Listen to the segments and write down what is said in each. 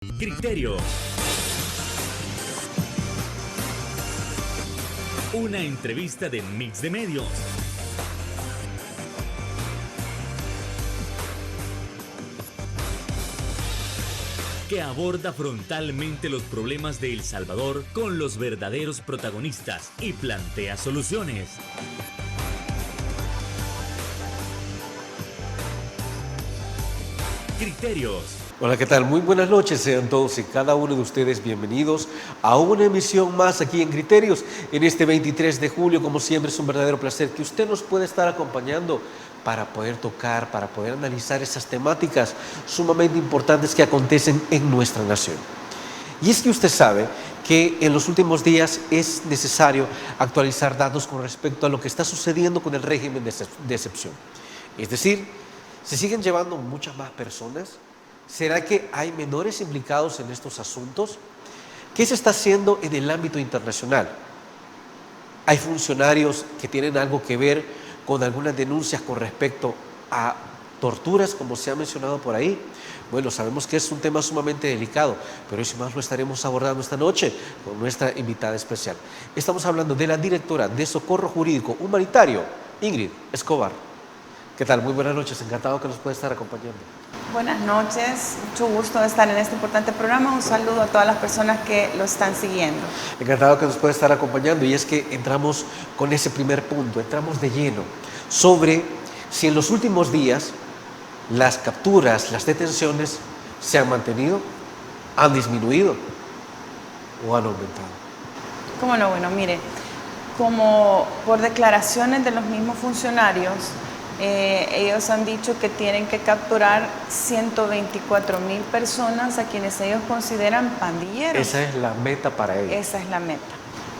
Criterio. Una entrevista de Mix de Medios. Que aborda frontalmente los problemas de El Salvador con los verdaderos protagonistas y plantea soluciones. Criterios. Hola, ¿qué tal? Muy buenas noches, sean todos y cada uno de ustedes bienvenidos a una emisión más aquí en Criterios. En este 23 de julio, como siempre, es un verdadero placer que usted nos pueda estar acompañando para poder tocar, para poder analizar esas temáticas sumamente importantes que acontecen en nuestra nación. Y es que usted sabe que en los últimos días es necesario actualizar datos con respecto a lo que está sucediendo con el régimen de excepción. Es decir, se siguen llevando muchas más personas. ¿Será que hay menores implicados en estos asuntos? ¿Qué se está haciendo en el ámbito internacional? ¿Hay funcionarios que tienen algo que ver con algunas denuncias con respecto a torturas, como se ha mencionado por ahí? Bueno, sabemos que es un tema sumamente delicado, pero eso más lo estaremos abordando esta noche con nuestra invitada especial. Estamos hablando de la directora de Socorro Jurídico Humanitario, Ingrid Escobar. ¿Qué tal? Muy buenas noches, encantado que nos pueda estar acompañando. Buenas noches, mucho gusto de estar en este importante programa. Un saludo a todas las personas que lo están siguiendo. Encantado que nos pueda estar acompañando, y es que entramos con ese primer punto, entramos de lleno sobre si en los últimos días las capturas, las detenciones se han mantenido, han disminuido o han aumentado. ¿Cómo no? Bueno, mire, como por declaraciones de los mismos funcionarios, ellos han dicho que tienen que capturar 124,000 personas a quienes ellos consideran pandilleros. Esa es la meta para ellos. Esa es la meta.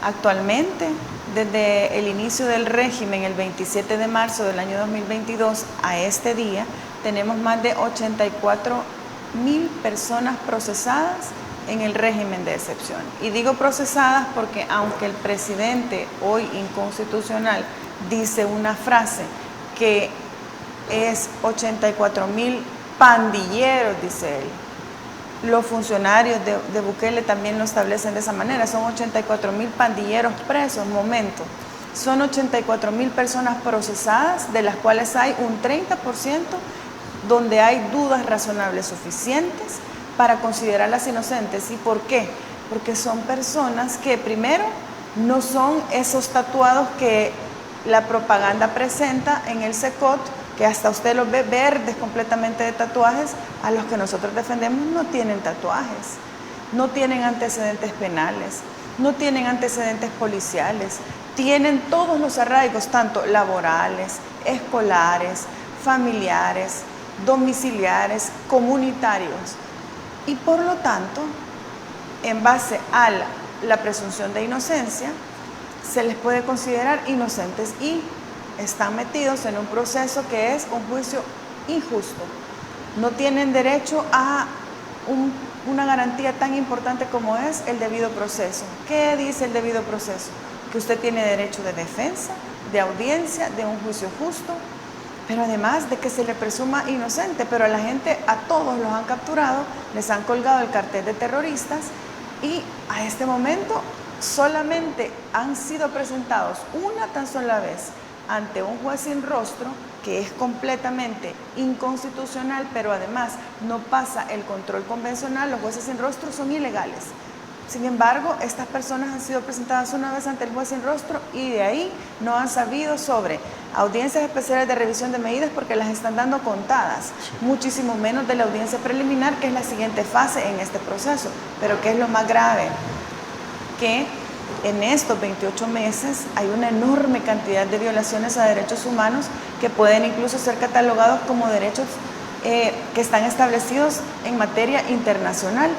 Actualmente, desde el inicio del régimen, el 27 de marzo del año 2022, a este día, tenemos más de 84,000 personas procesadas en el régimen de excepción. Y digo procesadas porque aunque el presidente, hoy inconstitucional, dice una frase que es 84,000 pandilleros, dice él. Los funcionarios de Bukele también lo establecen de esa manera, son 84,000 pandilleros presos, momento. Son 84,000 personas procesadas, de las cuales hay un 30% donde hay dudas razonables suficientes para considerarlas inocentes. ¿Y por qué? Porque son personas que primero no son esos tatuados que la propaganda presenta en el SECOT, que hasta usted los ve verdes completamente de tatuajes. A los que nosotros defendemos no tienen tatuajes, no tienen antecedentes penales, no tienen antecedentes policiales, tienen todos los arraigos, tanto laborales, escolares, familiares, domiciliares, comunitarios. Y por lo tanto, en base a la presunción de inocencia, se les puede considerar inocentes y están metidos en un proceso que es un juicio injusto. No tienen derecho a una garantía tan importante como es el debido proceso. ¿Qué dice el debido proceso? Que usted tiene derecho de defensa, de audiencia, de un juicio justo, pero además de que se le presuma inocente. Pero a la gente, a todos los han capturado, les han colgado el cartel de terroristas y a este momento solamente han sido presentados una tan sola vez ante un juez sin rostro, que es completamente inconstitucional, pero además no pasa el control convencional. Los jueces sin rostro son ilegales. Sin embargo, estas personas han sido presentadas una vez ante el juez sin rostro y de ahí no han sabido sobre audiencias especiales de revisión de medidas, porque las están dando contadas, muchísimo menos de la audiencia preliminar, que es la siguiente fase en este proceso. Pero ¿qué es lo más grave? Que en estos 28 meses hay una enorme cantidad de violaciones a derechos humanos que pueden incluso ser catalogados como derechos que están establecidos en materia internacional,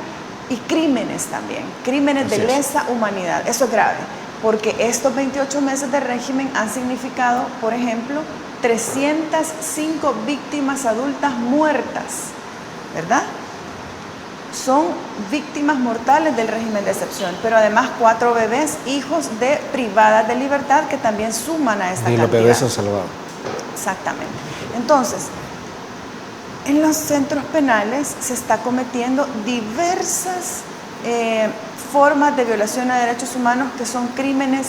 y crímenes también, crímenes de lesa humanidad. Eso es grave, porque estos 28 meses de régimen han significado, por ejemplo, 305 víctimas adultas muertas, ¿verdad? Son víctimas mortales del régimen de excepción, pero además 4 bebés, hijos de privadas de libertad, que también suman a esta cantidad. Y los bebés son salvados. Exactamente. Entonces, En los centros penales se está cometiendo diversas formas de violación a derechos humanos que son crímenes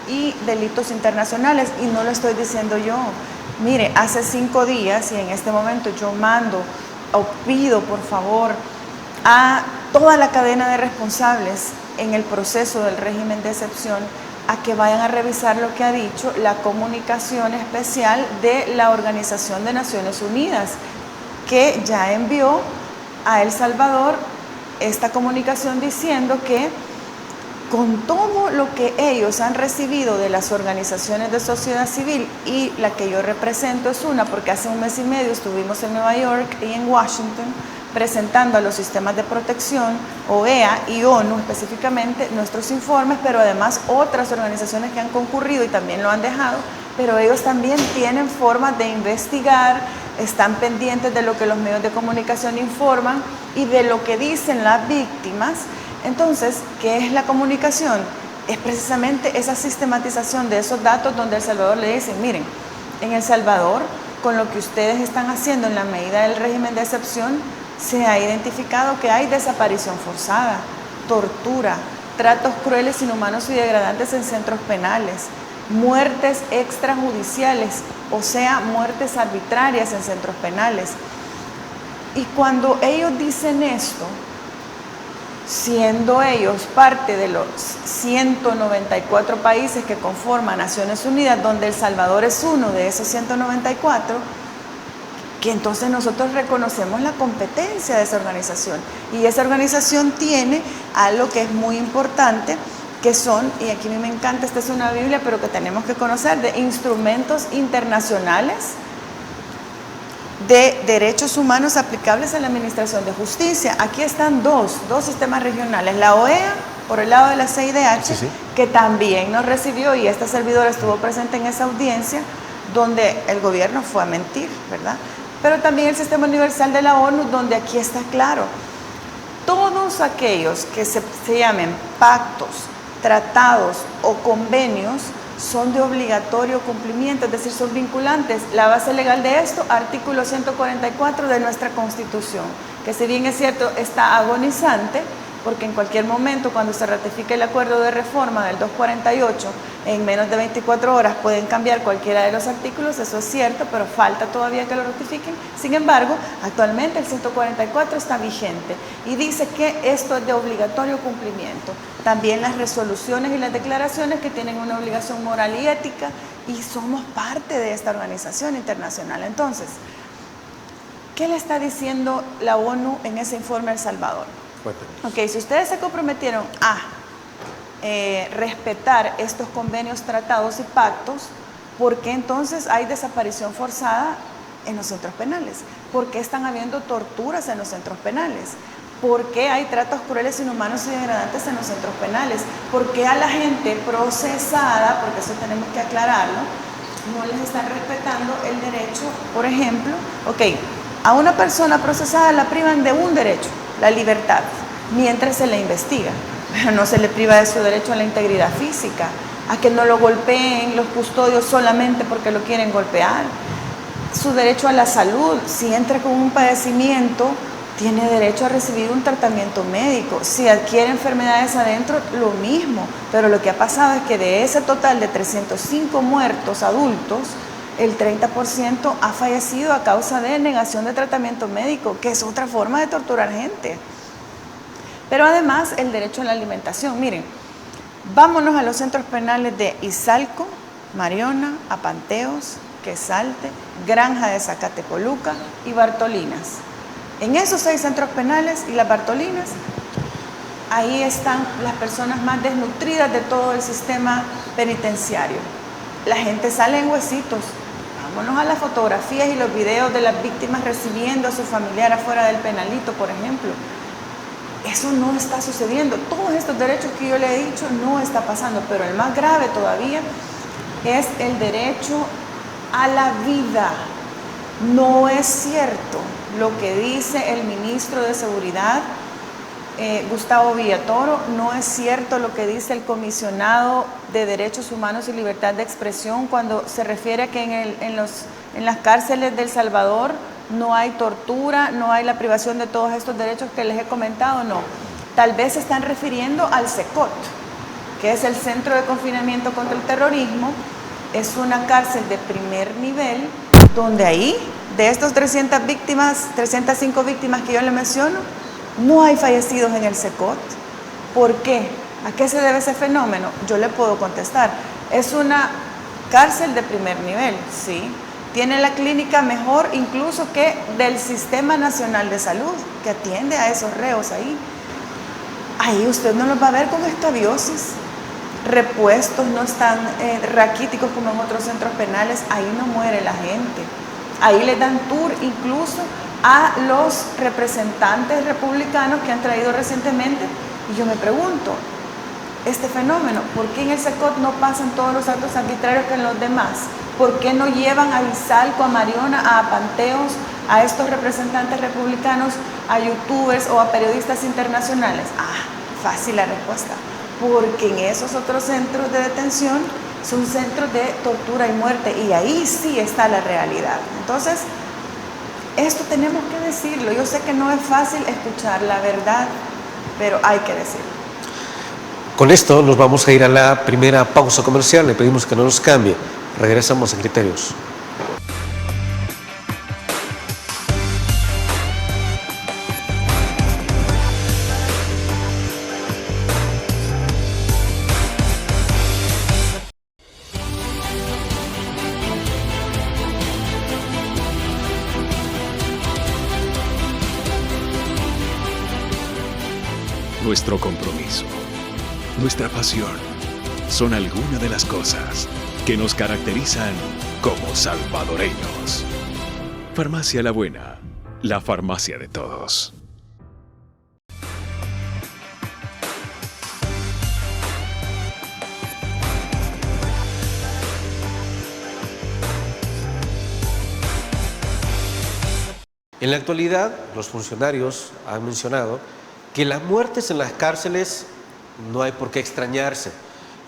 y delitos internacionales, y no lo estoy diciendo yo. Mire, hace 5 días y en este momento yo mando o pido por favor a toda la cadena de responsables en el proceso del régimen de excepción a que vayan a revisar lo que ha dicho la comunicación especial de la Organización de Naciones Unidas, que ya envió a El Salvador esta comunicación diciendo que con todo lo que ellos han recibido de las organizaciones de sociedad civil, y la que yo represento es una, porque hace 1 mes y medio estuvimos en Nueva York y en Washington presentando a los sistemas de protección, OEA y ONU específicamente, nuestros informes, pero además otras organizaciones que han concurrido y también lo han dejado, pero ellos también tienen formas de investigar, están pendientes de lo que los medios de comunicación informan y de lo que dicen las víctimas. Entonces, ¿qué es la comunicación? Es precisamente esa sistematización de esos datos donde El Salvador le dice, miren, en El Salvador, con lo que ustedes están haciendo en la medida del régimen de excepción, se ha identificado que hay desaparición forzada, tortura, tratos crueles, inhumanos y degradantes en centros penales, muertes extrajudiciales, o sea, muertes arbitrarias en centros penales. Y cuando ellos dicen esto, siendo ellos parte de los 194 países que conforman Naciones Unidas, donde El Salvador es uno de esos 194, que entonces nosotros reconocemos la competencia de esa organización. Y esa organización tiene algo que es muy importante, que son, y aquí a mí me encanta, esta es una Biblia, pero que tenemos que conocer, de instrumentos internacionales de derechos humanos aplicables a la administración de justicia. Aquí están dos sistemas regionales, la OEA por el lado de la CIDH, sí, que también nos recibió, y esta servidora estuvo presente en esa audiencia, donde el gobierno fue a mentir, ¿verdad? Pero también el Sistema Universal de la ONU, donde aquí está claro, todos aquellos que se llamen pactos, tratados o convenios son de obligatorio cumplimiento, es decir, son vinculantes. La base legal de esto, artículo 144 de nuestra Constitución, que si bien es cierto está agonizante, porque en cualquier momento cuando se ratifique el acuerdo de reforma del 248, en menos de 24 horas pueden cambiar cualquiera de los artículos, eso es cierto, pero falta todavía que lo ratifiquen. Sin embargo, actualmente el 144 está vigente y dice que esto es de obligatorio cumplimiento. También las resoluciones y las declaraciones que tienen una obligación moral y ética, y somos parte de esta organización internacional. Entonces, ¿qué le está diciendo la ONU en ese informe a El Salvador? Ok, si ustedes se comprometieron a respetar estos convenios, tratados y pactos, ¿por qué entonces hay desaparición forzada en los centros penales? ¿Por qué están habiendo torturas en los centros penales? ¿Por qué hay tratos crueles, inhumanos y degradantes en los centros penales? ¿Por qué a la gente procesada, porque eso tenemos que aclararlo, no les están respetando el derecho? Por ejemplo, ok, a una persona procesada la privan de un derecho, la libertad, mientras se le investiga, pero no se le priva de su derecho a la integridad física, a que no lo golpeen los custodios solamente porque lo quieren golpear, su derecho a la salud, si entra con un padecimiento, tiene derecho a recibir un tratamiento médico, si adquiere enfermedades adentro, lo mismo, pero lo que ha pasado es que de ese total de 305 muertos adultos, el 30% ha fallecido a causa de negación de tratamiento médico, que es otra forma de torturar gente. Pero además el derecho a la alimentación. Miren, vámonos a los centros penales de Izalco, Mariona, Apanteos, Quesalte, Granja de Zacatecoluca y Bartolinas. En esos 6 centros penales y las Bartolinas, ahí están las personas más desnutridas de todo el sistema penitenciario. La gente sale en huesitos. Vámonos a las fotografías y los videos de las víctimas recibiendo a su familiar afuera del penalito, por ejemplo. Eso no está sucediendo. Todos estos derechos que yo le he dicho no está pasando, pero el más grave todavía es el derecho a la vida. No es cierto lo que dice el ministro de Seguridad, Gustavo Villatoro, no es cierto lo que dice el comisionado de Derechos Humanos y Libertad de Expresión cuando se refiere a que en las cárceles de El Salvador no hay tortura, no hay la privación de todos estos derechos que les he comentado, no. Tal vez se están refiriendo al CECOT, que es el Centro de Confinamiento contra el Terrorismo. Es una cárcel de primer nivel, donde ahí, de estos 300 víctimas, 305 víctimas que yo le menciono, no hay fallecidos en el CECOT. ¿Por qué? ¿A qué se debe ese fenómeno? Yo le puedo contestar. Es una cárcel de primer nivel, ¿sí? Tiene la clínica mejor incluso que del Sistema Nacional de Salud, que atiende a esos reos ahí. Ahí usted no los va a ver con escabiosis, repuestos, no están raquíticos como en otros centros penales. Ahí no muere la gente. Ahí le dan tour incluso a los representantes republicanos que han traído recientemente. Y yo me pregunto, este fenómeno, ¿por qué en el CECOT no pasan todos los actos arbitrarios que en los demás? ¿Por qué no llevan a Izalco, a Mariona, a Panteos, a estos representantes republicanos, a youtubers o a periodistas internacionales? Fácil la respuesta. Porque en esos otros centros de detención son centros de tortura y muerte, y ahí sí está la realidad. Entonces, esto tenemos que decirlo. Yo sé que no es fácil escuchar la verdad, pero hay que decirlo. Con esto nos vamos a ir a la primera pausa comercial. Le pedimos que no nos cambie. Regresamos a Criterios. Nuestro compromiso, nuestra pasión, son algunas de las cosas que nos caracterizan como salvadoreños. Farmacia La Buena, la farmacia de todos. En la actualidad, los funcionarios han mencionado que las muertes en las cárceles no hay por qué extrañarse,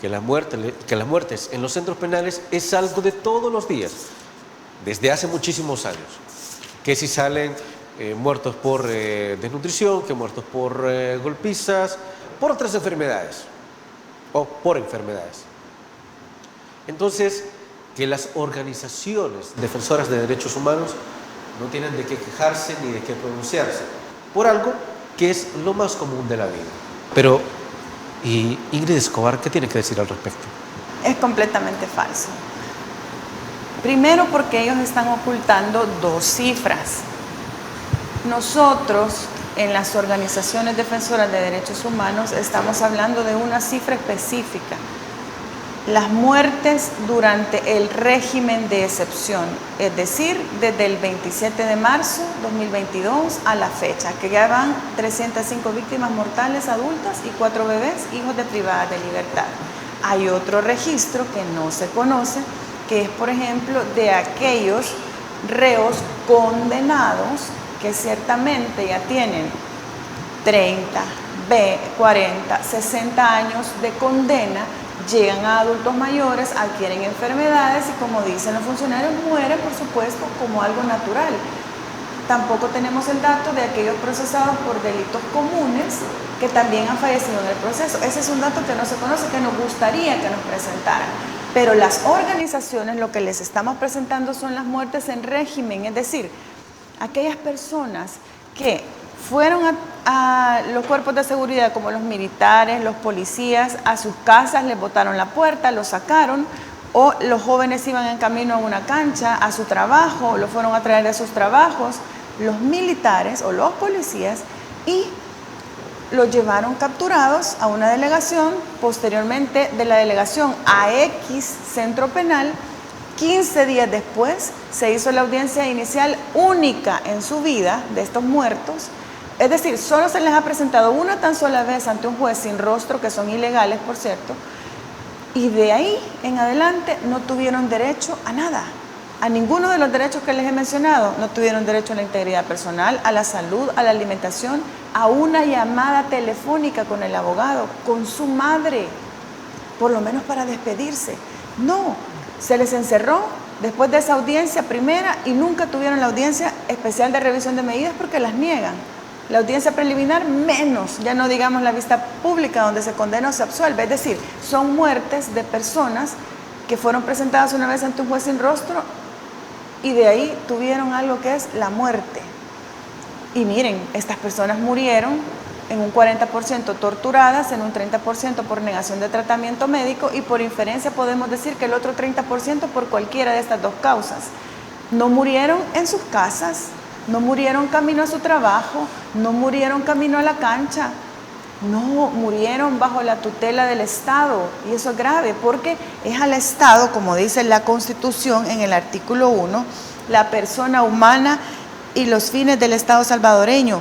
que las muertes en los centros penales es algo de todos los días, desde hace muchísimos años, que si salen muertos por desnutrición, que muertos por golpizas, por otras enfermedades o por enfermedades. Entonces, que las organizaciones defensoras de derechos humanos no tienen de qué quejarse ni de qué pronunciarse por algo que es lo más común de la vida. Pero, ¿y Ingrid Escobar qué tiene que decir al respecto? Es completamente falso. Primero, porque ellos están ocultando dos cifras. Nosotros, en las organizaciones defensoras de derechos humanos, estamos hablando de una cifra específica. Las muertes durante el régimen de excepción, es decir, desde el 27 de marzo de 2022 a la fecha, que ya van 305 víctimas mortales adultas y 4 bebés, hijos de privadas de libertad. Hay otro registro que no se conoce, que es, por ejemplo, de aquellos reos condenados que ciertamente ya tienen 30, 40, 60 años de condena, llegan a adultos mayores, adquieren enfermedades y, como dicen los funcionarios, mueren, por supuesto, como algo natural. Tampoco tenemos el dato de aquellos procesados por delitos comunes que también han fallecido en el proceso. Ese es un dato que no se conoce, que nos gustaría que nos presentaran. Pero las organizaciones lo que les estamos presentando son las muertes en régimen, es decir, aquellas personas que fueron a los cuerpos de seguridad, como los militares, los policías, a sus casas, les botaron la puerta, los sacaron, o los jóvenes iban en camino a una cancha, a su trabajo, lo fueron a traer de sus trabajos, los militares o los policías, y los llevaron capturados a una delegación, posteriormente de la delegación a X centro penal. 15 días después se hizo la audiencia inicial única en su vida de estos muertos. Es decir, solo se les ha presentado una tan sola vez ante un juez sin rostro, que son ilegales, por cierto, y de ahí en adelante no tuvieron derecho a nada, a ninguno de los derechos que les he mencionado. No tuvieron derecho a la integridad personal, a la salud, a la alimentación, a una llamada telefónica con el abogado, con su madre, por lo menos para despedirse. No, se les encerró después de esa audiencia primera y nunca tuvieron la audiencia especial de revisión de medidas porque las niegan. La audiencia preliminar menos, ya no digamos la vista pública donde se condena o se absuelve. Es decir, son muertes de personas que fueron presentadas una vez ante un juez sin rostro y de ahí tuvieron algo que es la muerte. Y miren, estas personas murieron en un 40% torturadas, en un 30% por negación de tratamiento médico y por inferencia podemos decir que el otro 30% por cualquiera de estas dos causas. No murieron en sus casas, no murieron camino a su trabajo, no murieron camino a la cancha, no, murieron bajo la tutela del Estado. Y eso es grave porque es al Estado, como dice la Constitución en el artículo 1, la persona humana y los fines del Estado salvadoreño.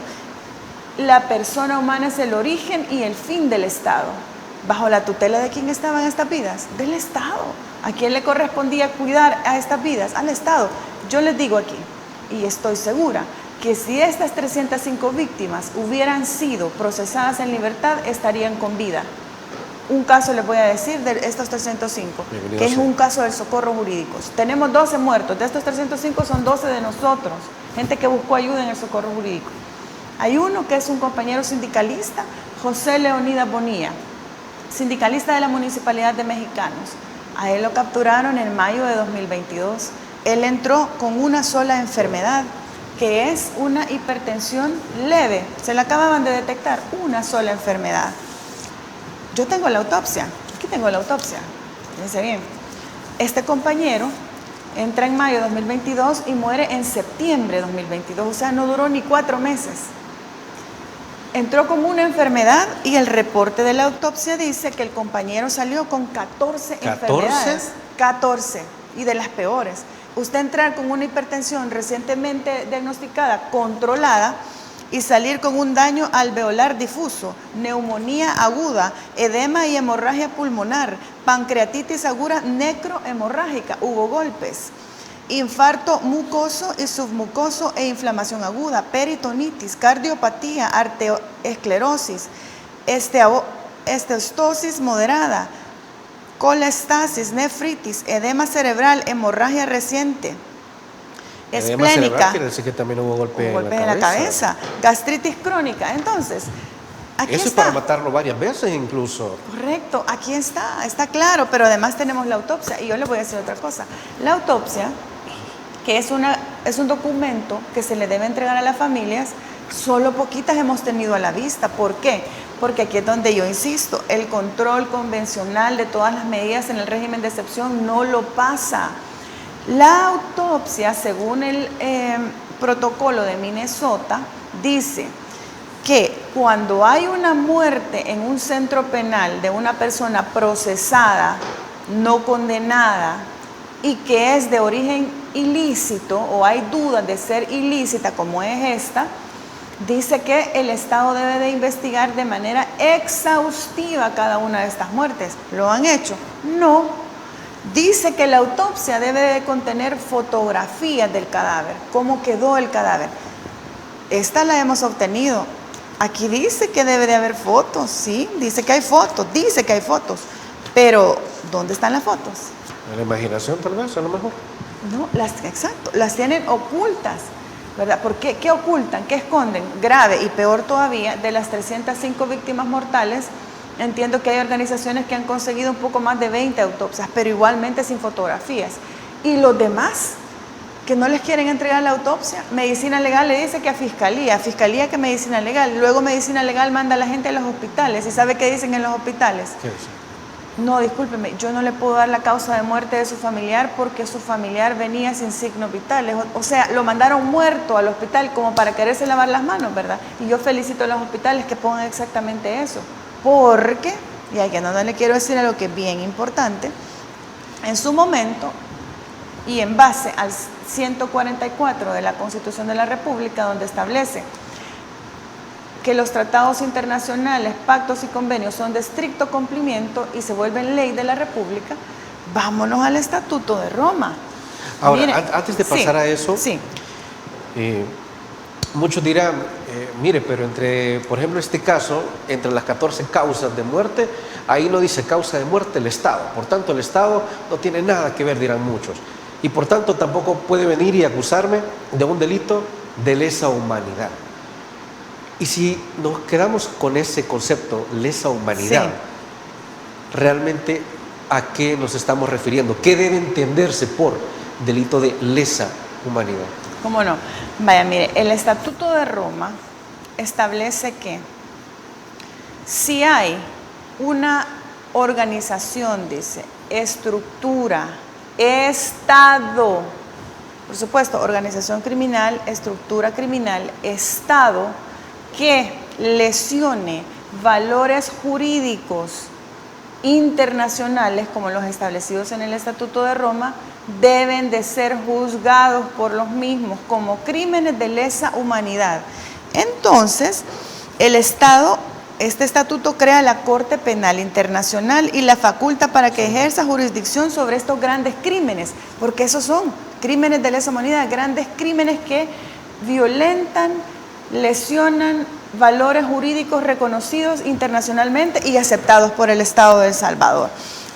La persona humana es el origen y el fin del Estado. ¿Bajo la tutela de quién estaban estas vidas? Del Estado. ¿A quién le correspondía cuidar a estas vidas? Al Estado. Yo les digo aquí, y estoy segura, que si estas 305 víctimas hubieran sido procesadas en libertad, estarían con vida. Un caso les voy a decir de estos 305, que es un caso del socorro jurídico. Tenemos 12 muertos, de estos 305 son 12 de nosotros, gente que buscó ayuda en el socorro jurídico. Hay uno que es un compañero sindicalista, José Leonidas Bonilla, sindicalista de la Municipalidad de Mexicanos. A él lo capturaron en mayo de 2022. Él entró con una sola enfermedad, que es una hipertensión leve. Se la acababan de detectar, una sola enfermedad. Yo tengo la autopsia, aquí tengo la autopsia. Fíjense bien, este compañero entra en mayo de 2022 y muere en septiembre de 2022, o sea, no duró ni 4 meses. Entró con una enfermedad y el reporte de la autopsia dice que el compañero salió con 14 enfermedades. 14, y de las peores. Usted entrar con una hipertensión recientemente diagnosticada, controlada, y salir con un daño alveolar difuso, neumonía aguda, edema y hemorragia pulmonar, pancreatitis aguda necrohemorrágica, hubo golpes, infarto mucoso y submucoso e inflamación aguda, peritonitis, cardiopatía, arteriosclerosis, esteostosis moderada, colestasis, nefritis, edema cerebral, hemorragia reciente, esplénica, quiere decir que también hubo golpe en la cabeza, gastritis crónica. Entonces, aquí eso está. Es para matarlo varias veces incluso. Correcto, aquí está claro, pero además tenemos la autopsia. Y yo les voy a decir otra cosa. La autopsia, que es un documento que se le debe entregar a las familias, solo poquitas hemos tenido a la vista. ¿Por qué? Porque aquí es donde yo insisto, el control convencional de todas las medidas en el régimen de excepción no lo pasa. La autopsia, según el protocolo de Minnesota, dice que cuando hay una muerte en un centro penal de una persona procesada, no condenada, y que es de origen ilícito o hay dudas de ser ilícita como es esta, dice que el Estado debe de investigar de manera exhaustiva cada una de estas muertes. ¿Lo han hecho? No. Dice que la autopsia debe de contener fotografías del cadáver, cómo quedó el cadáver. Esta la hemos obtenido. Aquí dice que debe de haber fotos, sí, dice que hay fotos, pero ¿dónde están las fotos? En la imaginación tal vez, a lo mejor. No, exacto, las tienen ocultas, ¿verdad? ¿Por qué? ¿Qué ocultan? ¿Qué esconden? Grave y peor todavía, de las 305 víctimas mortales, entiendo que hay organizaciones que han conseguido un poco más de 20 autopsias, pero igualmente sin fotografías. Y los demás, que no les quieren entregar la autopsia, Medicina Legal le dice que a Fiscalía que Medicina Legal, luego Medicina Legal manda a la gente a los hospitales, ¿y sabe qué dicen en los hospitales? ¿Qué es? No, discúlpeme, yo no le puedo dar la causa de muerte de su familiar porque su familiar venía sin signos vitales. O sea, lo mandaron muerto al hospital como para quererse lavar las manos, ¿verdad? Y yo felicito a los hospitales que pongan exactamente eso. Porque, y aquí no le quiero decir algo que es bien importante, en su momento, y en base al 144 de la Constitución de la República, donde establece que los tratados internacionales, pactos y convenios son de estricto cumplimiento y se vuelven ley de la República, vámonos al Estatuto de Roma. Ahora, Mire, antes de pasar a eso, sí. Muchos dirán, mire, pero entre, por ejemplo, este caso, entre las 14 causas de muerte, ahí no dice causa de muerte el Estado. Por tanto, el Estado no tiene nada que ver, dirán muchos. y por tanto tampoco puede venir y acusarme de un delito de lesa humanidad. Y si nos quedamos con ese concepto, lesa humanidad, sí, realmente ¿a qué nos estamos refiriendo? ¿Qué debe entenderse por delito de lesa humanidad? ¿Cómo no? Vaya, mire, el Estatuto de Roma establece que si hay una organización, dice, estructura, Estado, por supuesto, organización criminal, estructura criminal, Estado, que lesione valores jurídicos internacionales como los establecidos en el Estatuto de Roma, deben de ser juzgados por los mismos como crímenes de lesa humanidad. Entonces, el Estado, este estatuto crea la Corte Penal Internacional y la faculta para que ejerza jurisdicción sobre estos grandes crímenes, porque esos son crímenes de lesa humanidad, grandes crímenes que violentan, lesionan valores jurídicos reconocidos internacionalmente y aceptados por el Estado de El Salvador.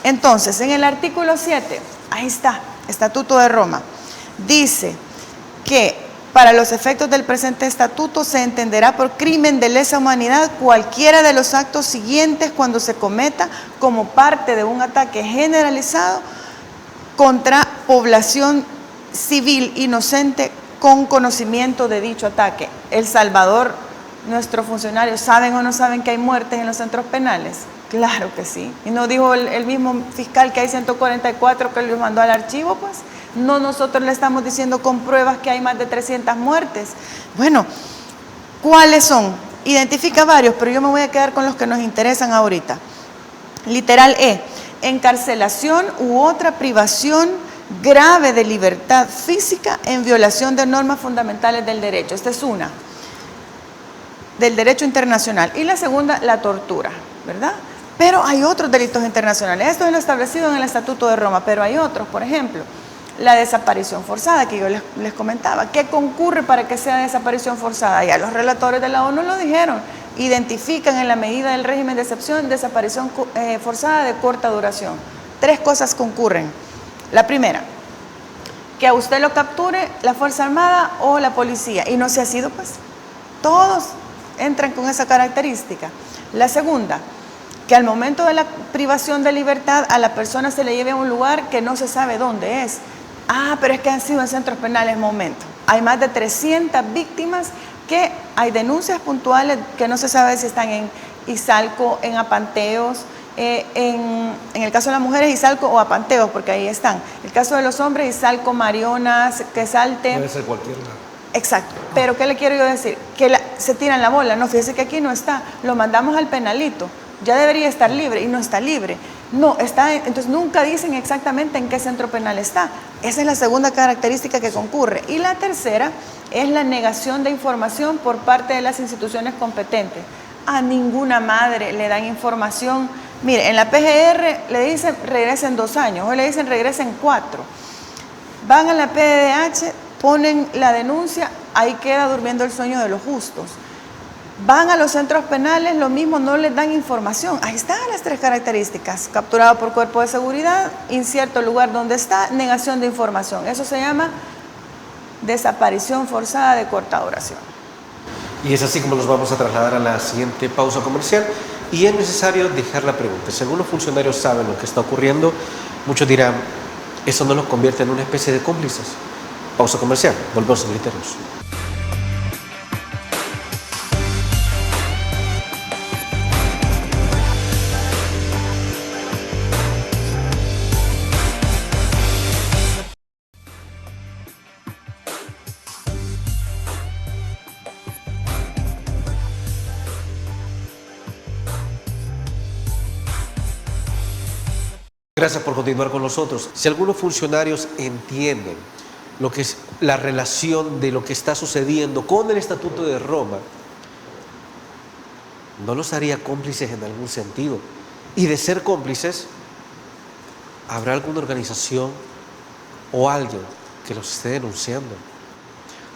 Entonces, en el artículo 7, ahí está, Estatuto de Roma, dice que para los efectos del presente estatuto se entenderá por crimen de lesa humanidad cualquiera de los actos siguientes cuando se cometa como parte de un ataque generalizado contra población civil inocente con conocimiento de dicho ataque. El Salvador, nuestros funcionarios, ¿saben o no saben que hay muertes en los centros penales? Claro que sí. ¿Y no dijo el mismo fiscal que hay 144 que los mandó al archivo? Pues no, nosotros le estamos diciendo con pruebas que hay más de 300 muertes. Bueno, ¿cuáles son? Identifica varios, pero yo me voy a quedar con los que nos interesan ahorita. Literal E, encarcelación u otra privación grave de libertad física en violación de normas fundamentales del derecho. Esta es una, del derecho internacional. Y la segunda, la tortura, ¿verdad? Pero hay otros delitos internacionales. Esto es lo establecido en el Estatuto de Roma, pero hay otros, por ejemplo, la desaparición forzada, que yo les comentaba. ¿Qué concurre para que sea desaparición forzada? Ya los relatores de la ONU lo dijeron. Identifican en la medida del régimen de excepción desaparición forzada de corta duración. 3 cosas concurren. La primera, que a usted lo capture la Fuerza Armada o la policía. Y no se ha sido, pues. Todos entran con esa característica. La segunda, que al momento de la privación de libertad a la persona se le lleve a un lugar que no se sabe dónde es. Ah, pero es que han sido en centros penales, momento. Hay más de 300 víctimas que hay denuncias puntuales que no se sabe si están en Izalco, en Apanteos, en el caso de las mujeres, Izalco o Apanteos, porque ahí están. El caso de los hombres, Izalco, Marionas, Quesalte. Puede ser cualquier lado. Exacto, pero ¿qué le quiero yo decir? Que se tiran la bola. No, fíjese que aquí no está, lo mandamos al penalito. Ya debería estar libre y no está libre. No, está, entonces nunca dicen exactamente en qué centro penal está. Esa es la segunda característica que concurre. Y la tercera es la negación de información por parte de las instituciones competentes. A ninguna madre le dan información. Mire, en la PGR le dicen regresen 2 años, o le dicen regresen 4. Van a la PDH, ponen la denuncia, ahí queda durmiendo el sueño de los justos. Van a los centros penales, lo mismo, no les dan información. Ahí están las 3 características. Capturado por cuerpo de seguridad, incierto lugar donde está, negación de información. Eso se llama desaparición forzada de corta duración. Y es así como nos vamos a trasladar a la siguiente pausa comercial. Y es necesario dejar la pregunta. Si algunos funcionarios saben lo que está ocurriendo, muchos dirán, eso no los convierte en una especie de cómplices. Pausa comercial, volvemos a Criterios. Gracias por continuar con nosotros. Si algunos funcionarios entienden lo que es la relación de lo que está sucediendo con el Estatuto de Roma, ¿no los haría cómplices en algún sentido? Y de ser cómplices, ¿habrá alguna organización o alguien que los esté denunciando?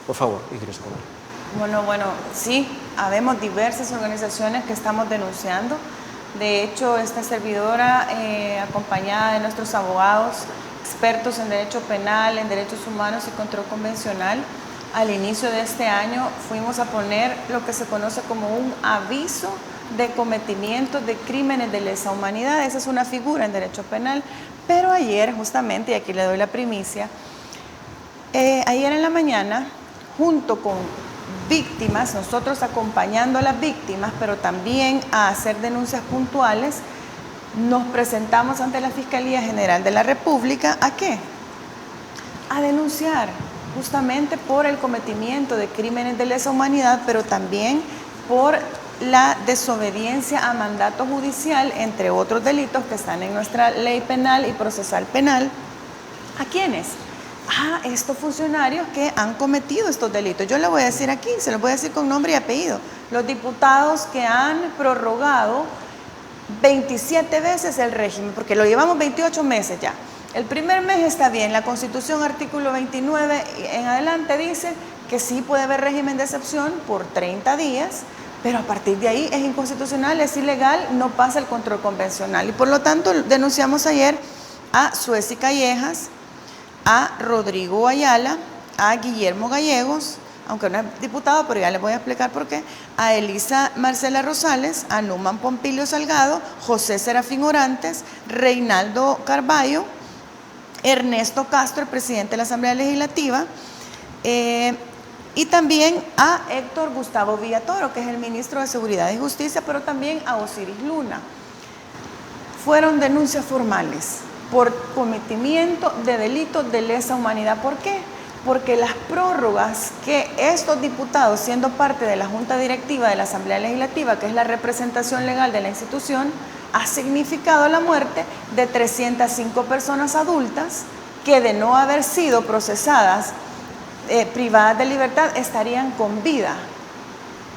Por favor, Ingrid Escobar. Bueno, sí, habemos diversas organizaciones que estamos denunciando. De hecho, esta servidora, acompañada de nuestros abogados, expertos en derecho penal, en derechos humanos y control convencional, al inicio de este año fuimos a poner lo que se conoce como un aviso de cometimiento de crímenes de lesa humanidad. Esa es una figura en derecho penal. Pero ayer, justamente, y aquí le doy la primicia, ayer en la mañana, junto con víctimas, nosotros acompañando a las víctimas, pero también a hacer denuncias puntuales, nos presentamos ante la Fiscalía General de la República, ¿a qué? A denunciar justamente por el cometimiento de crímenes de lesa humanidad, pero también por la desobediencia a mandato judicial, entre otros delitos que están en nuestra ley penal y procesal penal. ¿A quiénes? A estos funcionarios que han cometido estos delitos. Yo le voy a decir aquí, se los voy a decir con nombre y apellido. Los diputados que han prorrogado 27 veces el régimen, porque lo llevamos 28 meses ya. El primer mes está bien, la Constitución, artículo 29 en adelante, dice que sí puede haber régimen de excepción por 30 días, pero a partir de ahí es inconstitucional, es ilegal, no pasa el control convencional. Y por lo tanto denunciamos ayer a Sueci Callejas, a Rodrigo Ayala, a Guillermo Gallegos, aunque no es diputado, pero ya les voy a explicar por qué, a Elisa Marcela Rosales, a Numan Pompilio Salgado, José Serafín Orantes, Reinaldo Carballo, Ernesto Castro, el presidente de la Asamblea Legislativa, y también a Héctor Gustavo Villatoro, que es el ministro de Seguridad y Justicia, pero también a Osiris Luna. Fueron denuncias formales por cometimiento de delitos de lesa humanidad. ¿Por qué? Porque las prórrogas que estos diputados, siendo parte de la Junta Directiva de la Asamblea Legislativa, que es la representación legal de la institución, ha significado la muerte de 305 personas adultas que, de no haber sido procesadas privadas de libertad, estarían con vida.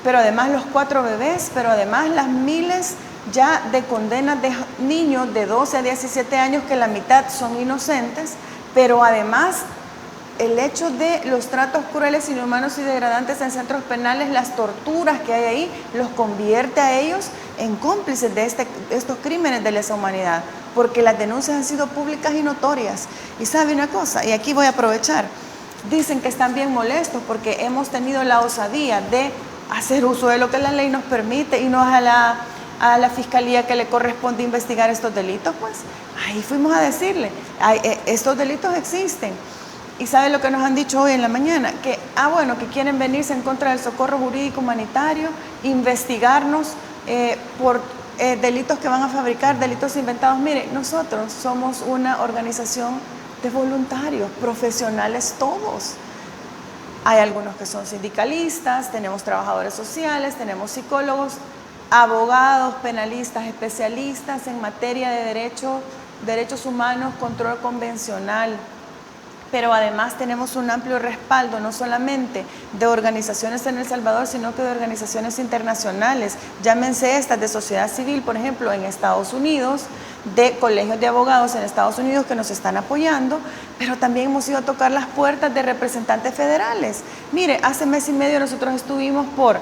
Pero además los 4 bebés, pero además las miles ya de condenas de niños de 12 a 17 años, que la mitad son inocentes, pero además el hecho de los tratos crueles, inhumanos y degradantes en centros penales, las torturas que hay ahí, los convierte a ellos en cómplices de estos crímenes de lesa humanidad, porque las denuncias han sido públicas y notorias. Y sabe una cosa, y aquí voy a aprovechar, dicen que están bien molestos porque hemos tenido la osadía de hacer uso de lo que la ley nos permite y no a la fiscalía que le corresponde investigar estos delitos. Pues ahí fuimos a decirle, estos delitos existen. Y ¿sabe lo que nos han dicho hoy en la mañana? Que, bueno, que quieren venirse en contra del socorro jurídico humanitario, investigarnos por delitos que van a fabricar, delitos inventados. Mire, nosotros somos una organización de voluntarios, profesionales todos. Hay algunos que son sindicalistas, tenemos trabajadores sociales, tenemos psicólogos, abogados, penalistas, especialistas en materia de derechos humanos, control convencional. Pero además tenemos un amplio respaldo, no solamente de organizaciones en El Salvador, sino que de organizaciones internacionales. Llámense estas de sociedad civil, por ejemplo, en Estados Unidos, de colegios de abogados en Estados Unidos que nos están apoyando, pero también hemos ido a tocar las puertas de representantes federales. Mire, hace mes y medio nosotros estuvimos por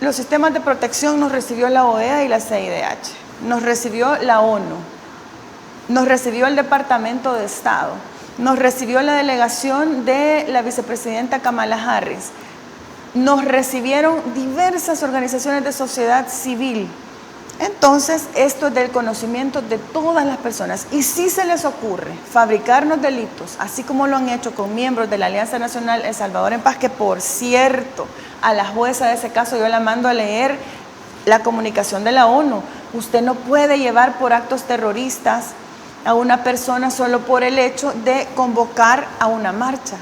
los sistemas de protección, nos recibió la OEA y la CIDH, nos recibió la ONU, nos recibió el Departamento de Estado, nos recibió la delegación de la vicepresidenta Kamala Harris, nos recibieron diversas organizaciones de sociedad civil. Entonces, esto es del conocimiento de todas las personas. Y si se les ocurre fabricarnos delitos, así como lo han hecho con miembros de la Alianza Nacional El Salvador en Paz, que por cierto, a la jueza de ese caso yo la mando a leer la comunicación de la ONU. Usted no puede llevar por actos terroristas a una persona solo por el hecho de convocar a una marcha.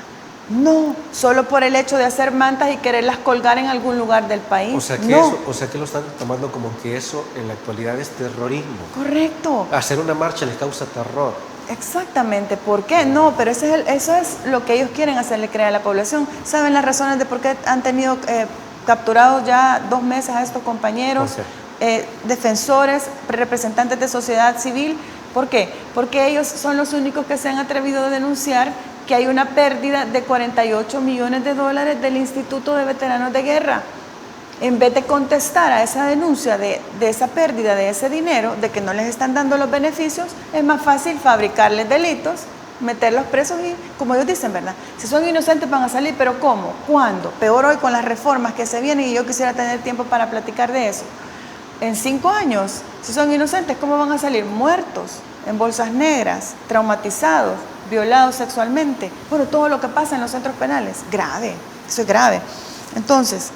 No, solo por el hecho de hacer mantas y quererlas colgar en algún lugar del país. O sea que lo están tomando como que eso en la actualidad es terrorismo. Correcto. Hacer una marcha les causa terror. Exactamente. ¿Por qué? No, pero eso es lo que ellos quieren hacerle creer a la población. ¿Saben las razones de por qué han tenido capturados ya 2 meses a estos compañeros? Defensores, representantes de sociedad civil. ¿Por qué? Porque ellos son los únicos que se han atrevido a denunciar que hay una pérdida de $48 millones del Instituto de Veteranos de Guerra. En vez de contestar a esa denuncia de esa pérdida de ese dinero, de que no les están dando los beneficios, es más fácil fabricarles delitos meterlos presos y, como ellos dicen, ¿verdad? Si son inocentes van a salir, pero ¿cómo? ¿Cuándo? Peor hoy con las reformas que se vienen y yo quisiera tener tiempo para platicar de eso. En 5 años, si son inocentes, ¿cómo van a salir? Muertos, en bolsas negras, traumatizados, violados sexualmente. Bueno, todo lo que pasa en los centros penales, grave, eso es grave. Entonces,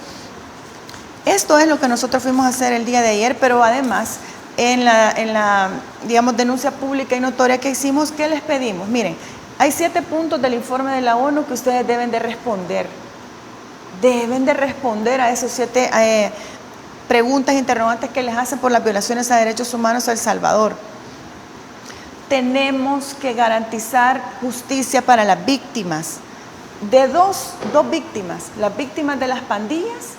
esto es lo que nosotros fuimos a hacer el día de ayer, pero además, en la digamos, denuncia pública y notoria que hicimos, ¿qué les pedimos? Miren, hay 7 puntos del informe de la ONU que ustedes deben de responder. Deben de responder a esos 7 preguntas, interrogantes que les hacen por las violaciones a derechos humanos a El Salvador. Tenemos que garantizar justicia para las víctimas. De dos víctimas, las víctimas de las pandillas,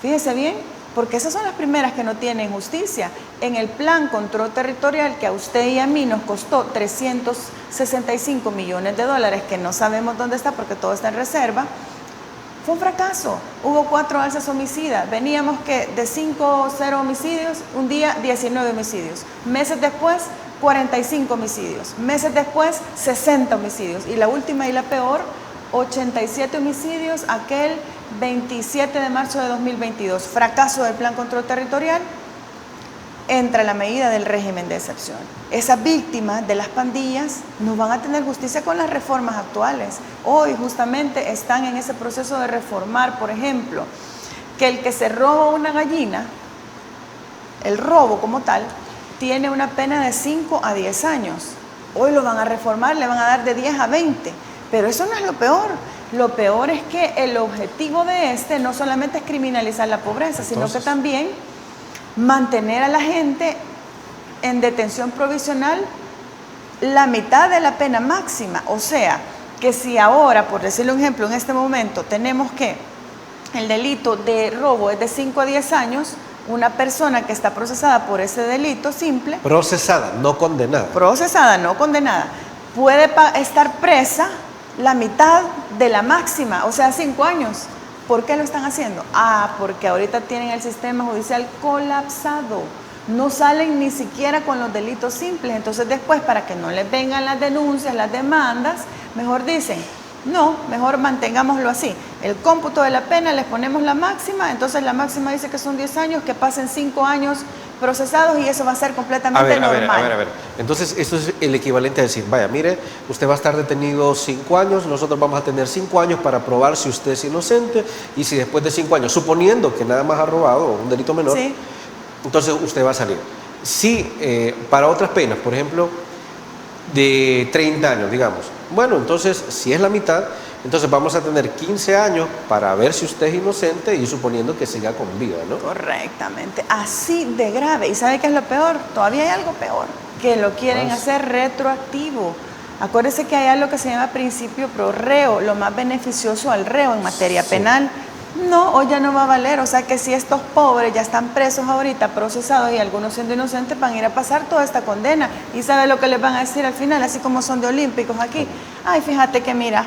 fíjese bien, porque esas son las primeras que no tienen justicia. En el plan control territorial que a usted y a mí nos costó 365 millones de dólares, que no sabemos dónde está porque todo está en reserva, fue un fracaso. Hubo 4 alzas homicidas. Veníamos que de 5 o 0 homicidios, un día 19 homicidios. Meses después, 45 homicidios. Meses después, 60 homicidios. Y la última y la peor, 87 homicidios aquel 27 de marzo de 2022. Fracaso del plan control territorial. Entra la medida del régimen de excepción. Esas víctimas de las pandillas no van a tener justicia con las reformas actuales. Hoy justamente están en ese proceso de reformar, por ejemplo, que el que se roba una gallina, el robo como tal, tiene una pena de 5 a 10 años. Hoy lo van a reformar, le van a dar de 10 a 20. Pero eso no es lo peor. Lo peor es que el objetivo de no solamente es criminalizar la pobreza, sino que también mantener a la gente en detención provisional la mitad de la pena máxima. O sea, que si ahora, por decirle un ejemplo, en este momento tenemos que el delito de robo es de 5 a 10 años, una persona que está procesada por ese delito simple... Procesada, no condenada. Procesada, no condenada. Puede estar presa la mitad de la máxima, o sea, 5 años. ¿Por qué lo están haciendo? Porque ahorita tienen el sistema judicial colapsado. No salen ni siquiera con los delitos simples. Entonces después, para que no les vengan las denuncias, las demandas, mejor dicen, no, mejor mantengámoslo así. El cómputo de la pena, les ponemos la máxima, entonces la máxima dice que son 10 años, que pasen 5 años procesados y eso va a ser completamente normal. A ver. Entonces, esto es el equivalente a decir, vaya, mire, usted va a estar detenido 5 años, nosotros vamos a tener 5 años para probar si usted es inocente y si después de 5 años, suponiendo que nada más ha robado un delito menor, sí, entonces usted va a salir. Si para otras penas, por ejemplo, de 30 años, digamos, bueno, entonces, si es la mitad, entonces vamos a tener 15 años para ver si usted es inocente y suponiendo que siga con vida, ¿no? Correctamente, así de grave. ¿Y sabe qué es lo peor? Todavía hay algo peor, que lo quieren hacer retroactivo. Acuérdese que hay algo que se llama principio pro reo, lo más beneficioso al reo en materia penal. No, hoy ya no va a valer, o sea que si estos pobres ya están presos ahorita, procesados y algunos siendo inocentes, van a ir a pasar toda esta condena. ¿Y sabe lo que les van a decir al final? Así como son de olímpicos aquí. Ay, fíjate que mira,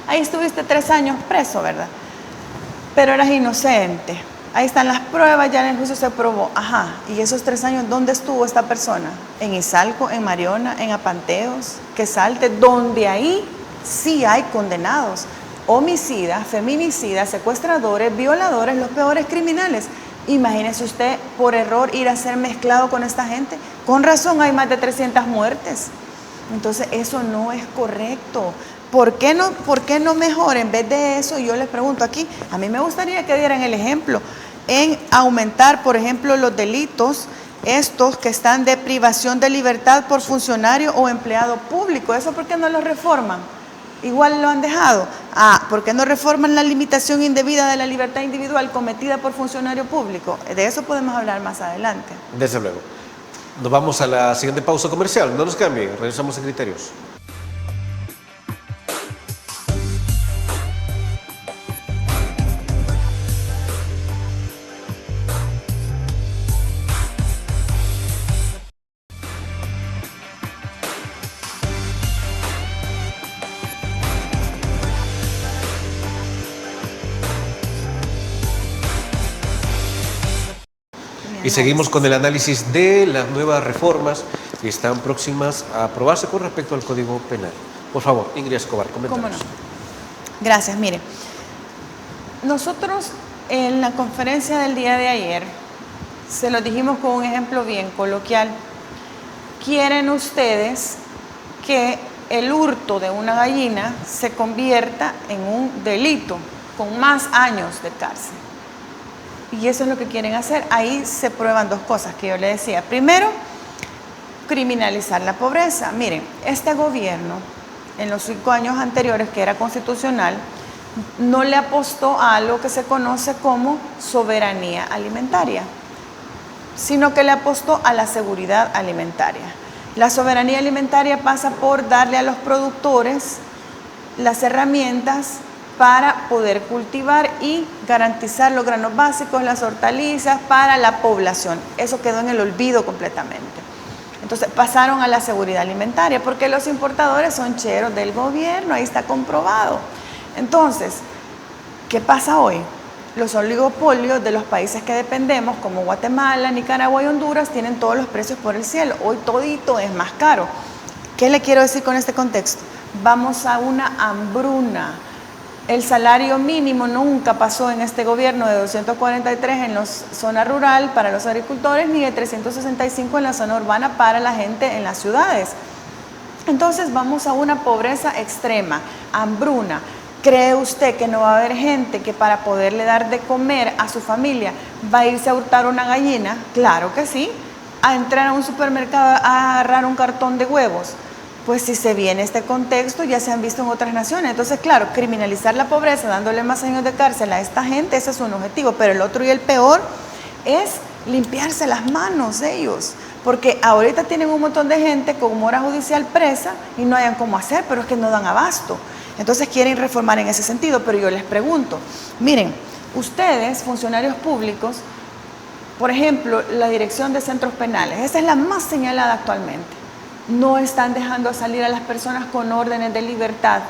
ahí estuviste 3 años preso, ¿verdad? Pero eras inocente. Ahí están las pruebas, ya en el juicio se probó. Ajá, ¿y esos 3 años dónde estuvo esta persona? En Izalco, en Mariona, en Apanteos, Quesalte, donde ahí sí hay condenados. Homicidas, feminicidas, secuestradores, violadores, los peores criminales. Imagínese usted por error ir a ser mezclado con esta gente. Con razón hay más de 300 muertes. Entonces eso no es correcto. ¿Por qué no mejor en vez de eso? Yo les pregunto aquí, a mí me gustaría que dieran el ejemplo en aumentar, por ejemplo, los delitos estos que están de privación de libertad por funcionario o empleado público. ¿Eso por qué no lo reforman? Igual lo han dejado. ¿Por qué no reforman la limitación indebida de la libertad individual cometida por funcionario público? De eso podemos hablar más adelante. Desde luego. Nos vamos a la siguiente pausa comercial. No nos cambie, regresamos a Criterios. Y seguimos con el análisis de las nuevas reformas que están próximas a aprobarse con respecto al Código Penal. Por favor, Ingrid Escobar, coméntanos. ¿Cómo no? Gracias. Mire, nosotros en la conferencia del día de ayer se lo dijimos con un ejemplo bien coloquial. ¿Quieren ustedes que el hurto de una gallina se convierta en un delito con más años de cárcel? Y eso es lo que quieren hacer. Ahí se prueban dos cosas que yo le decía. Primero, criminalizar la pobreza. Miren, este gobierno, en los 5 años anteriores, que era constitucional, no le apostó a algo que se conoce como soberanía alimentaria, sino que le apostó a la seguridad alimentaria. La soberanía alimentaria pasa por darle a los productores las herramientas para poder cultivar y garantizar los granos básicos, las hortalizas para la población. Eso quedó en el olvido completamente. Entonces pasaron a la seguridad alimentaria porque los importadores son cheros del gobierno, ahí está comprobado. Entonces, ¿qué pasa hoy? Los oligopolios de los países que dependemos, como Guatemala, Nicaragua y Honduras, tienen todos los precios por el cielo. Hoy todito es más caro. ¿Qué le quiero decir con este contexto? Vamos a una hambruna. El salario mínimo nunca pasó en este gobierno de 243 en la zona rural para los agricultores, ni de 365 en la zona urbana para la gente en las ciudades. Entonces vamos a una pobreza extrema, hambruna. ¿Cree usted que no va a haber gente que para poderle dar de comer a su familia va a irse a hurtar una gallina? Claro que sí. A entrar a un supermercado a agarrar un cartón de huevos. Pues si se viene este contexto, ya se han visto en otras naciones. Entonces, claro, criminalizar la pobreza, dándole más años de cárcel a esta gente, ese es un objetivo. Pero el otro y el peor es limpiarse las manos de ellos. Porque ahorita tienen un montón de gente con mora judicial presa y no hayan cómo hacer, pero es que no dan abasto. Entonces quieren reformar en ese sentido, pero yo les pregunto, miren, ustedes, funcionarios públicos, por ejemplo, la dirección de centros penales, esa es la más señalada actualmente. No están dejando salir a las personas con órdenes de libertad.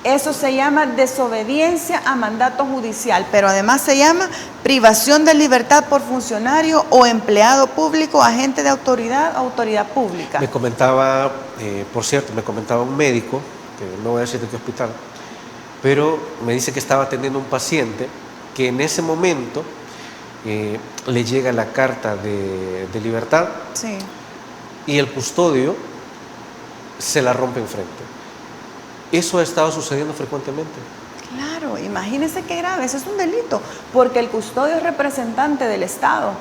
Eso se llama desobediencia a mandato judicial, pero además se llama privación de libertad por funcionario o empleado público, agente de autoridad pública. Me comentaba, por cierto, me comentaba un médico, que no voy a decir de qué hospital, pero me dice que estaba atendiendo a un paciente que en ese momento le llega la carta de libertad. Sí. Y el custodio se la rompe enfrente. Eso ha estado sucediendo frecuentemente. Claro, imagínense qué grave, eso es un delito, porque el custodio es representante del Estado.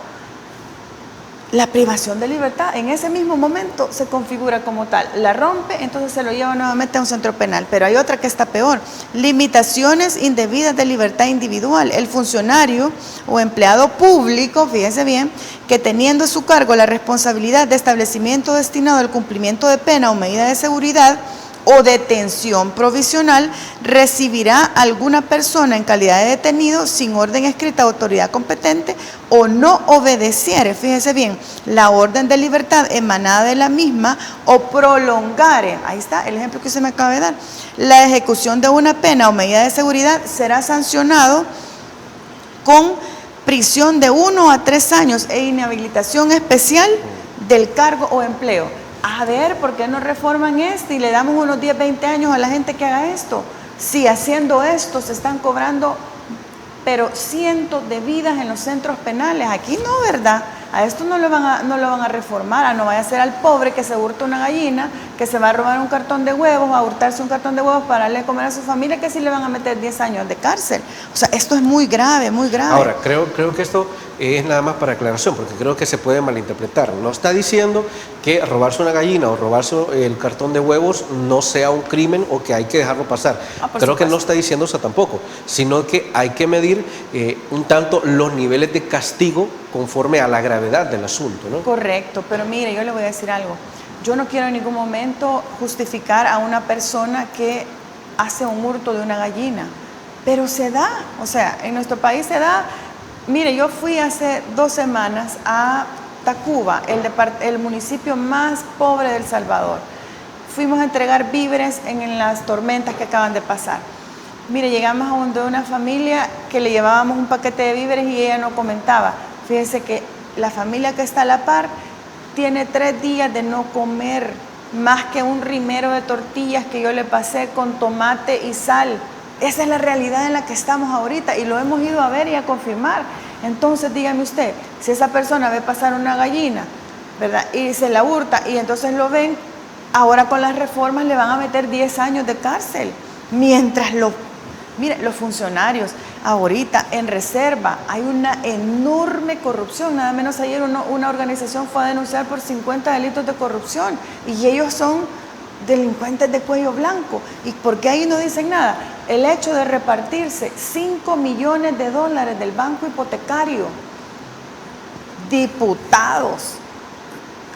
La privación de libertad en ese mismo momento se configura como tal. La rompe, entonces se lo lleva nuevamente a un centro penal. Pero hay otra que está peor. Limitaciones indebidas de libertad individual. El funcionario o empleado público, fíjense bien, que teniendo a su cargo la responsabilidad de establecimiento destinado al cumplimiento de pena o medida de seguridad o detención provisional, recibirá alguna persona en calidad de detenido sin orden escrita de autoridad competente o no obedeciere, fíjese bien, la orden de libertad emanada de la misma o prolongare, ahí está el ejemplo que usted me acaba de dar, la ejecución de una pena o medida de seguridad, será sancionado con prisión de 1 a 3 años e inhabilitación especial del cargo o empleo. A ver, ¿por qué no reforman esto y le damos unos 10, 20 años a la gente que haga esto? Si haciendo esto se están cobrando, pero cientos de vidas en los centros penales. Aquí no, ¿verdad? A esto no lo van a reformar, no vaya a ser al pobre que se hurta una gallina, que se va a robar un cartón de huevos, a hurtarse un cartón de huevos para darle a comer a su familia, que sí le van a meter 10 años de cárcel. O sea, esto es muy grave, muy grave. Ahora, creo que esto es nada más para aclaración, porque creo que se puede malinterpretar. No está diciendo que robarse una gallina o robarse el cartón de huevos no sea un crimen o que hay que dejarlo pasar. Creo que no está diciendo eso tampoco, sino que hay que medir un tanto los niveles de castigo conforme a la gravedad del asunto, ¿no? Correcto, pero mire, yo le voy a decir algo. Yo no quiero en ningún momento justificar a una persona que hace un hurto de una gallina, pero se da, o sea, en nuestro país se da. Mire, yo fui hace 2 semanas a Tacuba, el municipio más pobre de El Salvador. Fuimos a entregar víveres en las tormentas que acaban de pasar. Mire, llegamos a donde una familia que le llevábamos un paquete de víveres y ella no comentaba. Fíjese que la familia que está a la par tiene 3 días de no comer más que un rimero de tortillas que yo le pasé con tomate y sal. Esa es la realidad en la que estamos ahorita y lo hemos ido a ver y a confirmar. Entonces dígame usted, si esa persona ve pasar una gallina, ¿verdad?, y se la hurta y entonces lo ven, ahora con las reformas le van a meter 10 años de cárcel. Mientras mire, los funcionarios, ahorita en reserva hay una enorme corrupción. Nada menos ayer una organización fue a denunciar por 50 delitos de corrupción y ellos son delincuentes de cuello blanco. ¿Y por qué ahí no dicen nada? El hecho de repartirse 5 millones de dólares del banco hipotecario, diputados,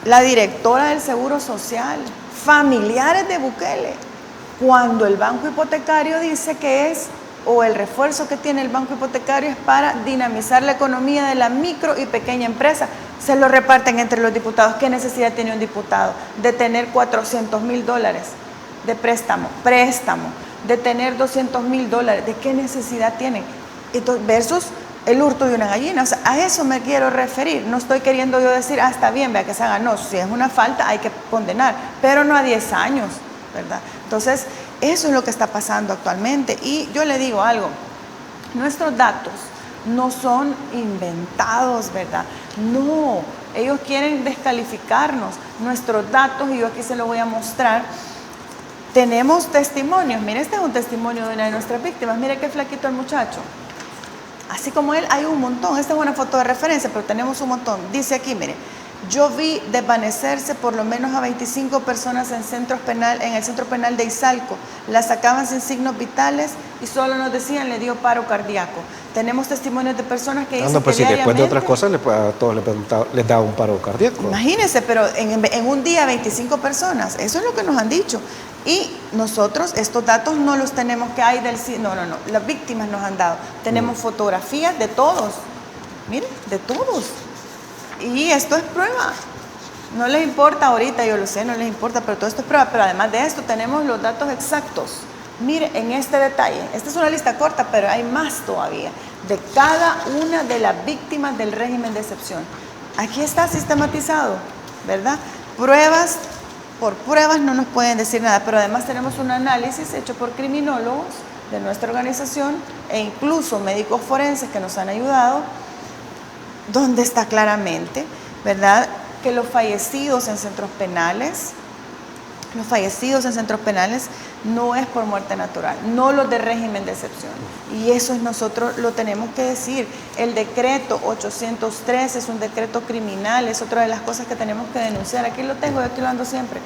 la directora del Seguro Social, familiares de Bukele, cuando el banco hipotecario dice que es, o el refuerzo que tiene el banco hipotecario es para dinamizar la economía de la micro y pequeña empresa. Se lo reparten entre los diputados. ¿Qué necesidad tiene un diputado de tener $400,000 de préstamo, de tener $200,000? ¿De qué necesidad tienen? Entonces, versus el hurto de una gallina. O sea, a eso me quiero referir. No estoy queriendo yo decir, está bien, vea que se haga. No, si es una falta hay que condenar, pero no a 10 años, ¿verdad? Entonces, eso es lo que está pasando actualmente. Y yo le digo algo, nuestros datos no son inventados, ¿verdad? No, ellos quieren descalificarnos. Nuestros datos, y yo aquí se lo voy a mostrar, tenemos testimonios. Mire, este es un testimonio de una de nuestras víctimas. Mire qué flaquito el muchacho. Así como él, hay un montón. Esta es una foto de referencia, pero tenemos un montón. Dice aquí, mire, yo vi desvanecerse por lo menos a 25 personas en el centro penal de Izalco. Las sacaban sin signos vitales y solo nos decían le dio paro cardíaco. Tenemos testimonios de personas que dicen pues que si después de otras cosas diariamente, a todos les da un paro cardíaco. imagínense, pero en un día 25 personas, eso es lo que nos han dicho. Y nosotros estos datos no los tenemos que hay del... No, las víctimas nos han dado. Tenemos fotografías de todos, miren, de todos. Y esto es prueba. No les importa ahorita, yo lo sé, no les importa, pero todo esto es prueba. Pero además de esto tenemos los datos exactos. Mire, en este detalle, esta es una lista corta, pero hay más todavía, de cada una de las víctimas del régimen de excepción. Aquí está sistematizado, ¿verdad? Pruebas, por pruebas no nos pueden decir nada, pero además tenemos un análisis hecho por criminólogos de nuestra organización e incluso médicos forenses que nos han ayudado, donde está claramente, ¿verdad?, que los fallecidos en centros penales no es por muerte natural, no los de régimen de excepción. Y eso es nosotros lo tenemos que decir. El decreto 803 es un decreto criminal, es otra de las cosas que tenemos que denunciar. Aquí lo tengo, aquí lo ando siempre.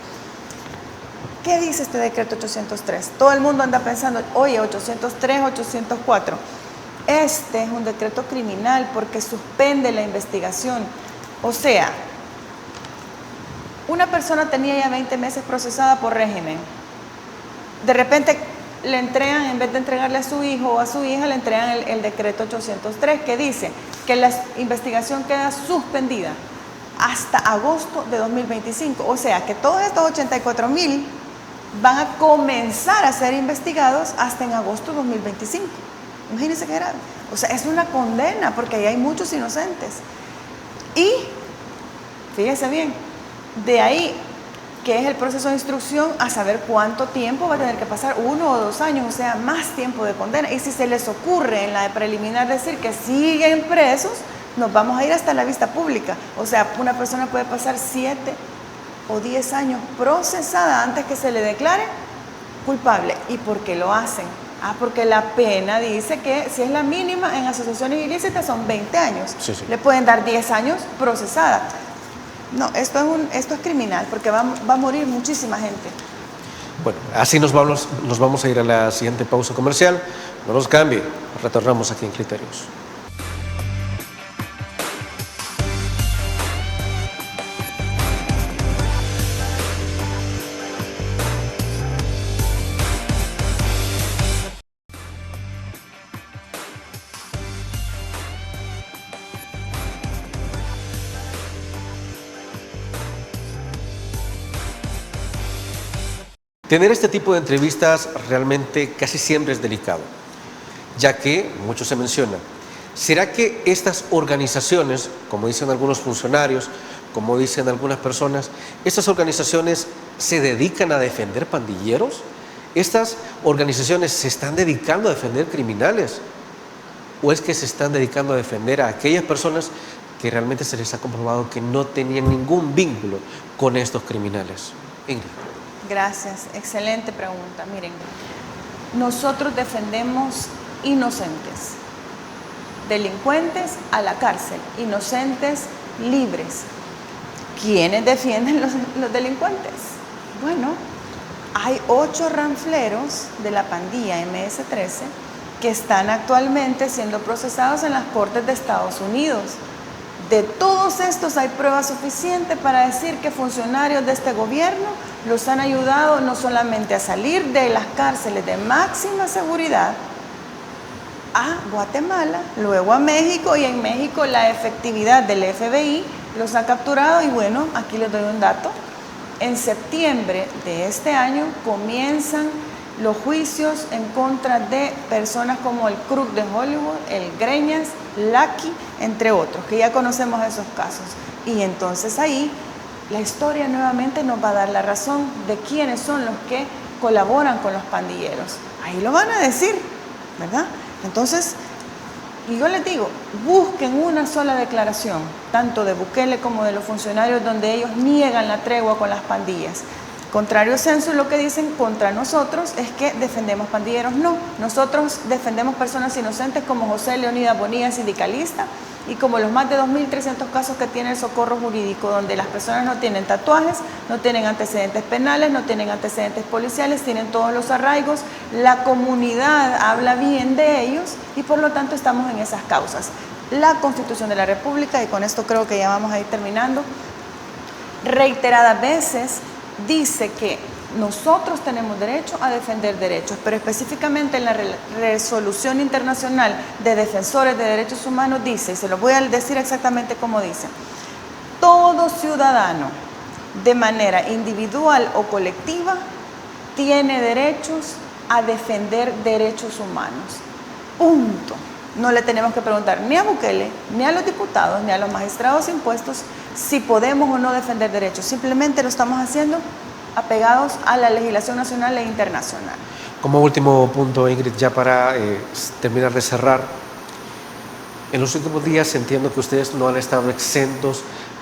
¿Qué dice este decreto 803? Todo el mundo anda pensando, oye, 803, 804. Este es un decreto criminal porque suspende la investigación. O sea, una persona tenía ya 20 meses procesada por régimen. De repente le entregan, en vez de entregarle a su hijo o a su hija, le entregan el decreto 803 que dice que la investigación queda suspendida hasta agosto de 2025. O sea, que todos estos 84,000 van a comenzar a ser investigados hasta en agosto de 2025. Imagínense qué grave. O sea, es una condena porque ahí hay muchos inocentes. Y, fíjese bien, de ahí, que es el proceso de instrucción, a saber cuánto tiempo va a tener que pasar, 1 o 2 años, o sea, más tiempo de condena. Y si se les ocurre en la de preliminar decir que siguen presos, nos vamos a ir hasta la vista pública. O sea, una persona puede pasar 7 o 10 años procesada antes que se le declare culpable. ¿Y por qué lo hacen? Porque la pena dice que si es la mínima en asociaciones ilícitas son 20 años. Sí. Le pueden dar 10 años procesada. No, esto es criminal porque va a morir muchísima gente. Bueno, así nos vamos a ir a la siguiente pausa comercial. No nos cambie, retornamos aquí en Criterios. Tener este tipo de entrevistas realmente casi siempre es delicado, ya que, mucho se menciona, ¿será que estas organizaciones, como dicen algunos funcionarios, como dicen algunas personas, ¿estas organizaciones se dedican a defender pandilleros? ¿Estas organizaciones se están dedicando a defender criminales? ¿O es que se están dedicando a defender a aquellas personas que realmente se les ha comprobado que no tenían ningún vínculo con estos criminales? Ingrid. Gracias, excelente pregunta. Miren, nosotros defendemos inocentes, delincuentes a la cárcel, inocentes libres. ¿Quiénes defienden los delincuentes? Bueno, hay 8 ranfleros de la pandilla MS-13 que están actualmente siendo procesados en las cortes de Estados Unidos. De todos estos hay prueba suficiente para decir que funcionarios de este gobierno los han ayudado no solamente a salir de las cárceles de máxima seguridad a Guatemala, luego a México, y en México la efectividad del FBI los ha capturado. Y bueno, aquí les doy un dato: en septiembre de este año comienzan los juicios en contra de personas como el Cruz de Hollywood, el Greñas, Lucky, entre otros, que ya conocemos esos casos. Y entonces ahí la historia nuevamente nos va a dar la razón de quiénes son los que colaboran con los pandilleros. Ahí lo van a decir, ¿verdad? Entonces, y yo les digo, busquen una sola declaración, tanto de Bukele como de los funcionarios, donde ellos niegan la tregua con las pandillas. Contrario censo, lo que dicen contra nosotros es que defendemos pandilleros. No, nosotros defendemos personas inocentes como José Leonidas Bonilla, sindicalista, y como los más de 2.300 casos que tiene el Socorro Jurídico, donde las personas no tienen tatuajes, no tienen antecedentes penales, no tienen antecedentes policiales, tienen todos los arraigos, la comunidad habla bien de ellos y por lo tanto estamos en esas causas. La Constitución de la República, y con esto creo que ya vamos a ir terminando, reiteradas veces dice que nosotros tenemos derecho a defender derechos, pero específicamente en la Resolución Internacional de Defensores de Derechos Humanos dice, y se lo voy a decir exactamente como dice: todo ciudadano, de manera individual o colectiva, tiene derechos a defender derechos humanos. Punto. No le tenemos que preguntar ni a Bukele, ni a los diputados, ni a los magistrados impuestos si podemos o no defender derechos. Simplemente lo estamos haciendo apegados a la legislación nacional e internacional. Como último punto, Ingrid, ya para terminar de cerrar, en los últimos días entiendo que ustedes no han estado exentos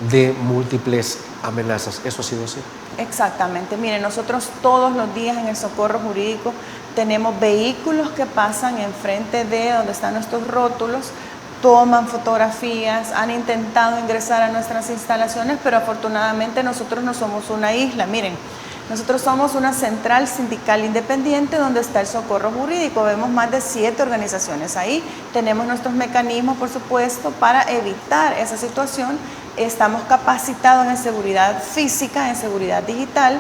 de múltiples amenazas. ¿Eso ha sido así? Exactamente. Miren, nosotros todos los días en el Socorro Jurídico tenemos vehículos que pasan enfrente de donde están nuestros rótulos, toman fotografías, han intentado ingresar a nuestras instalaciones, pero afortunadamente nosotros no somos una isla. Miren, nosotros somos una central sindical independiente donde está el Socorro Jurídico. Vemos más de 7 organizaciones ahí. Tenemos nuestros mecanismos, por supuesto, para evitar esa situación. Estamos capacitados en seguridad física, en seguridad digital.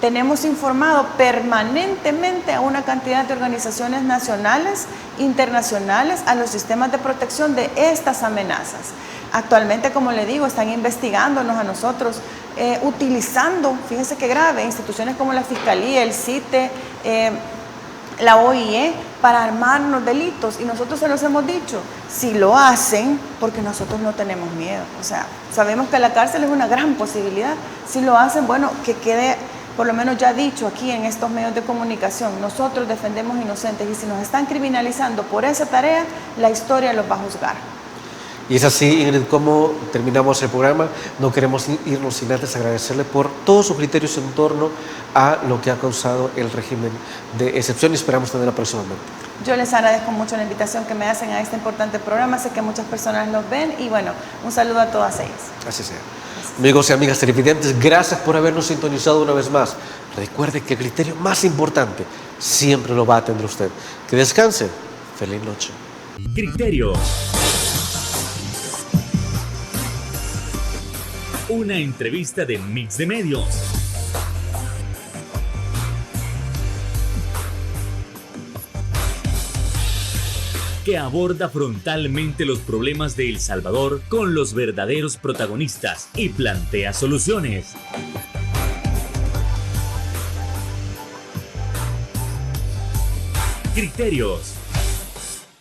Tenemos informado permanentemente a una cantidad de organizaciones nacionales, internacionales, a los sistemas de protección de estas amenazas. Actualmente, como le digo, están investigándonos a nosotros, utilizando, fíjense qué grave, instituciones como la Fiscalía, el CITE, la OIE, para armarnos delitos. Y nosotros se los hemos dicho, si lo hacen, porque nosotros no tenemos miedo. O sea, sabemos que la cárcel es una gran posibilidad. Si lo hacen, bueno, que quede por lo menos ya dicho aquí en estos medios de comunicación, nosotros defendemos inocentes y si nos están criminalizando por esa tarea, la historia los va a juzgar. Y es así, Ingrid, como terminamos el programa. No queremos irnos sin antes agradecerle por todos sus criterios en torno a lo que ha causado el régimen de excepción y esperamos tenerla próximamente. Yo les agradezco mucho la invitación que me hacen a este importante programa. Sé que muchas personas los ven y bueno, un saludo a todas ellas. Así sea. Amigos y amigas televidentes, gracias por habernos sintonizado una vez más. Recuerde que el criterio más importante siempre lo va a tener usted. Que descanse. Feliz noche. Criterios. Una entrevista de Mix de Medios. Que aborda frontalmente los problemas de El Salvador con los verdaderos protagonistas y plantea soluciones. Criterios.